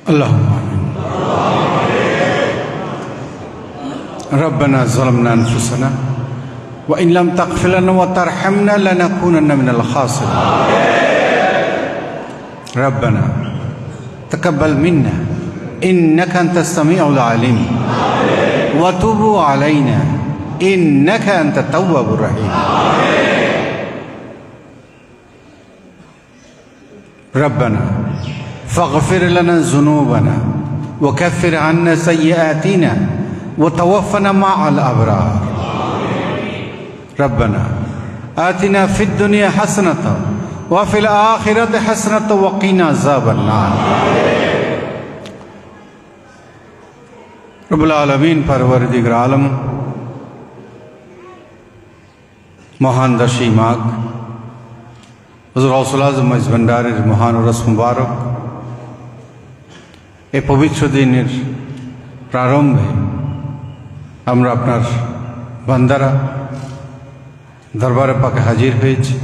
اللهم آمين. ربنا ظلمنا أنفسنا وإن لم تغفر لنا وترحمنا لنكونن من الخاسرين. ربنا تقبل منا إنك أنت السميع العليم وتب علينا إنك أنت التواب الرحيم. ربنا فاغفر لنا ذنوبنا وكفر عنا سيئاتنا وتوفنا مع الأبرار. ربنا آتنا في الدنيا حسنة وفي الآخرة حسنة وقنا عذاب النار. রব্বুল আলামিন পরওয়ারদিগার আলম মহান 10ই মাঘ হুজুর গাউসুল আজম মঈজ ভান্ডারীর মহান উরস মুবারক এই পবিত্র দিনের প্রারম্ভে আমরা আপনার বান্দারা দরবারে পাকে হাজির হয়েছি।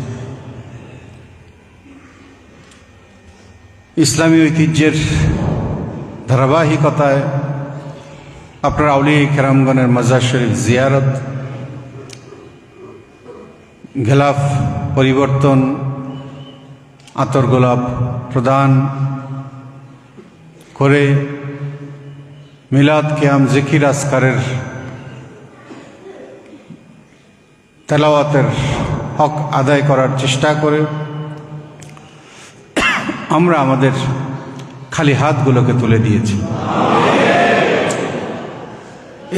ইসলামী ঐতিহ্যের ধারাবাহিকতায় আপনার আউলিয়া কেরামগণের মাজার শরীফ জিয়ারত, গেলাফ পরিবর্তন, আতর গোলাপ প্রদান করে মিলাদ কিয়াম জিকির আসকারের তেলাওয়াতের হক আদায় করার চেষ্টা করে আমরা আমাদের খালি হাতগুলোকে তুলে দিয়েছি।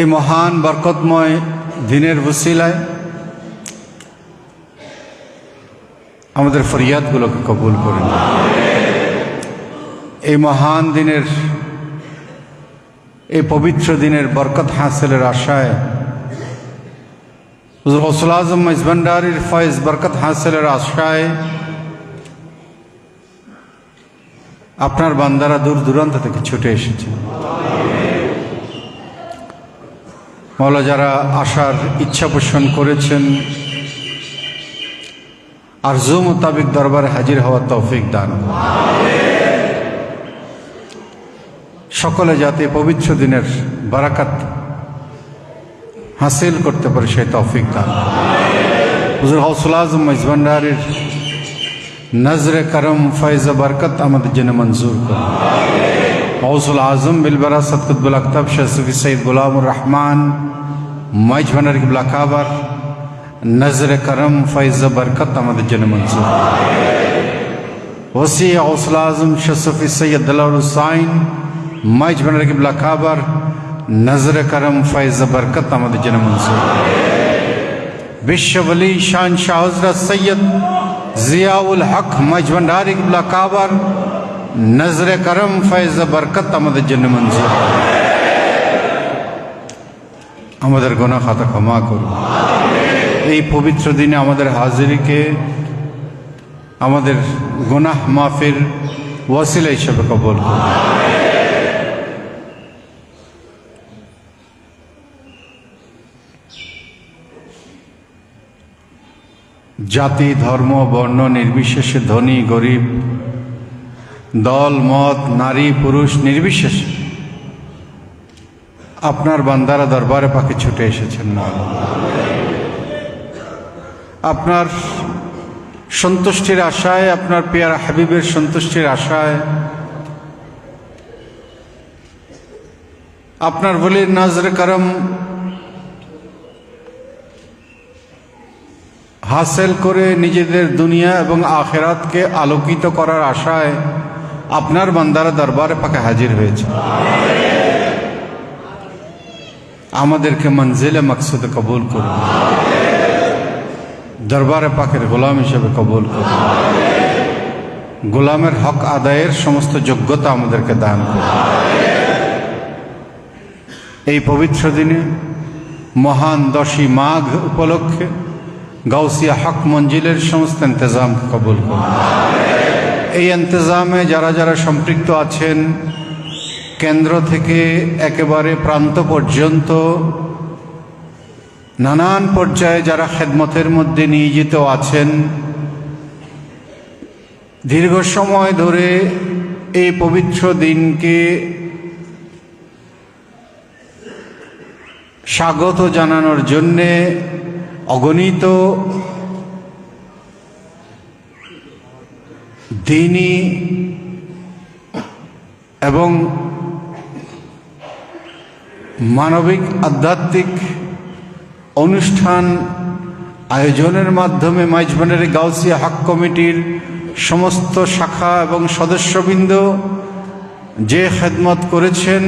এই মহান বরকতময় দিনের ওসিলায় আমাদের ফরিয়াদগুলোকে কবুল করে নিন। এই মহান দিনের, এই পবিত্র দিনের বরকত হাসিলের আশায় হুজুর গাউসুল আজম মঈজ ভান্ডারীর ফয়েজ বরকত হাসিলের আশায় আপনার বান্দারা দূর দূরান্ত থেকে ছুটে এসেছে। মওলা যারা আসার ইচ্ছা পোষণ করেছেন আরজু মোতাবিক দরবারে হাজির হওয়ার তৌফিক দান। সকলে যাতে পবিত্র দিনের বারাকাত হাসিল করতে পারে সেই তৌফিক দান। হুজুর গাউসুল আজম মঈজ ভান্ডারীর নজরে করম ফয়জ বরকত আমাদের জন্য মঞ্জুর করুন। গাউসুল আজম বিলবরাসত কুতবুল আকতাব শাহ সুফি সৈয়দ গোলামুর রহমান মঈজ ভান্ডারী কিবলা কাবার নজরে করম ফয়জ বরকত আমাদের জন্য মঞ্জুর। ওসি গাউসুল আজম শাহ সুফি সৈয়দ দিলওয়ার হুসাইন মঈজ ভান্ডারী কিবলা কাবার নজরে করম ফয়জ বরকত আমাদের জন্য মঞ্জুর। বিশ্ববলি শান শাহ হযরত সৈয়দ জিয়াউল হক মঈজ ভান্ডারী কিবলা কাবার নজরে করম ফয়জ বরকত আমাদের জন্য মঞ্জুর। আমাদের গুনাহ খাতা ক্ষমা করুন। এই পবিত্র দিনে আমাদের হাজিরিকে আমাদের গুনাহ মাফির ওয়াসিলা হিসেবে কবুল করুন। জাতি ধর্ম বর্ণ নির্বিশেষে ধনী গরিব, দল মত নারী পুরুষ নির্বিশেষে আপনার বান্দারা দরবারে পাকে ছুটে এসেছেন। আপনার সন্তুষ্টির আশায়, আপনার পেয়ারা হাবিবের সন্তুষ্টির আশায়, আপনার ওলির নজরে করম হাসিল করে নিজেদের দুনিয়া এবং আখিরাতকে আলোকিত করার আশায় আপনার বান্দারা দরবারে পাকে হাজির হয়েছে। আমাদেরকে মঞ্জিলে মকসুদ কবুল করুন। দরবারে পাকের গোলাম হিসেবে কবুল করুন। গোলামের হক আদায়ের সমস্ত যোগ্যতা আমাদেরকে দান করুন। এই পবিত্র দিনে মহান 10ই মাঘ উপলক্ষে গাউসিয়া হক মঞ্জিলের সমস্ত ইন্তজাম কবুল করুন। এই ইন্তজামে যারা যারা সম্পৃক্ত আছেন, কেন্দ্র থেকে একেবারে প্রান্ত পর্যন্ত নানান পর্যায়ে যারা খেদমতের মধ্যে নিয়োজিত আছেন, দীর্ঘ সময় ধরে এই পবিত্র দিনকে স্বাগত জানানোর জন্যে অগণিত দ্বীনি এবং মানবিক আধ্যাত্মিক অনুষ্ঠান আয়োজনের মাধ্যমে মাইজবান্ডারি গাউসিয়া হক কমিটির সমস্ত শাখা এবং সদস্যবৃন্দ যে খেদমত করেছেন,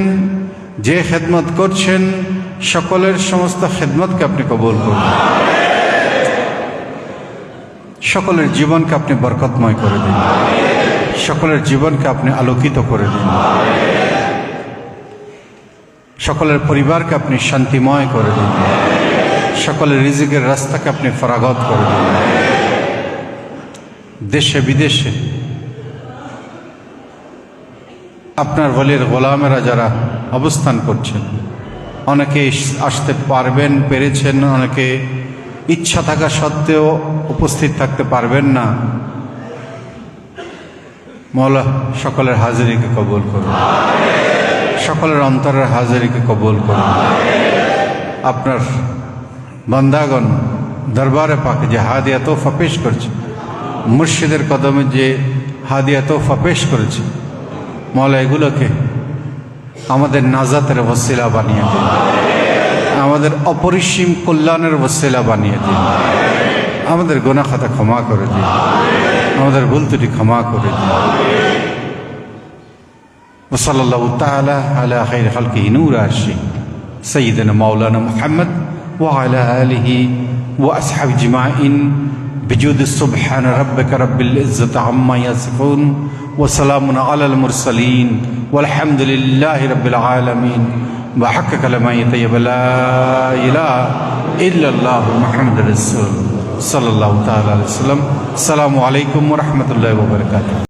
যে খেদমত করছেন, সকলের সমস্ত খেদমতকে আপনি কবুল করুন। সকলের জীবনকে আপনি বরকতময় করে দিন, সকলের জীবনকে আপনি আলোকিত করে দিন, সকলের পরিবারকে আপনি শান্তিময় করে দিন, সকলের রিজিকের রাস্তাকে আপনি ফরাগত করে দিন। দেশে বিদেশে আপনার ওলির গোলামেরা যারা অবস্থান করছেন, অনেকে আসতে পারবেন, পেরেছেন, অনেকে ইচ্ছা থাকা সত্ত্বেও উপস্থিত থাকতে পারবেন না। মওলা সকলের হাজিরিকে কবুল করুন, সকলের অন্তরের হাজিরিকে কবুল করুন। আপনার বান্দাগণ দরবারে পাকে যে হাদিয়া তোফা পেশ করছে, মুর্শিদের কদমে যে হাদিয়া তোফা পেশ করেছে, মওলা এগুলোকে আমাদের নাজাতের ওসিলা বানিয়ে দিন, আমাদের অপরিসীম কল্যাণের ওসিলা বানিয়ে দিন, আমাদের গুনাহ খাতা ক্ষমা করে দিন, আমাদের ভুল ত্রুটি ক্ষমা করে দিন। ওয়াসাল্লাল্লাহু তাআলা আলা খাইরি খালকিহি নূর আরশি সাইয়্যিদিনা মাওলানা মুহাম্মদ ওয়া আলা আলিহি ওয়া আসহাবিহি আজমাইন বিজুদি সুবহানা রাব্বিকা রাব্বিল ইজ্জাতি আম্মা ইয়াসিফুন ওয়া সালামুন আলাল মুরসালিন ওয়ালহামদুলিল্লাহি রাব্বিল আলামিন ওয়া হাক্কা কালামাতি তাইয়্যিবা লা ইলাহা ইল্লাল্লাহু মুহাম্মাদুর রাসূল সাল্লাল্লাহু তাআলা আলাইহি ওয়াসাল্লাম। আসসালামু আলাইকুম ওয়া রাহমাতুল্লাহি ওয়া বারাকাতুহু।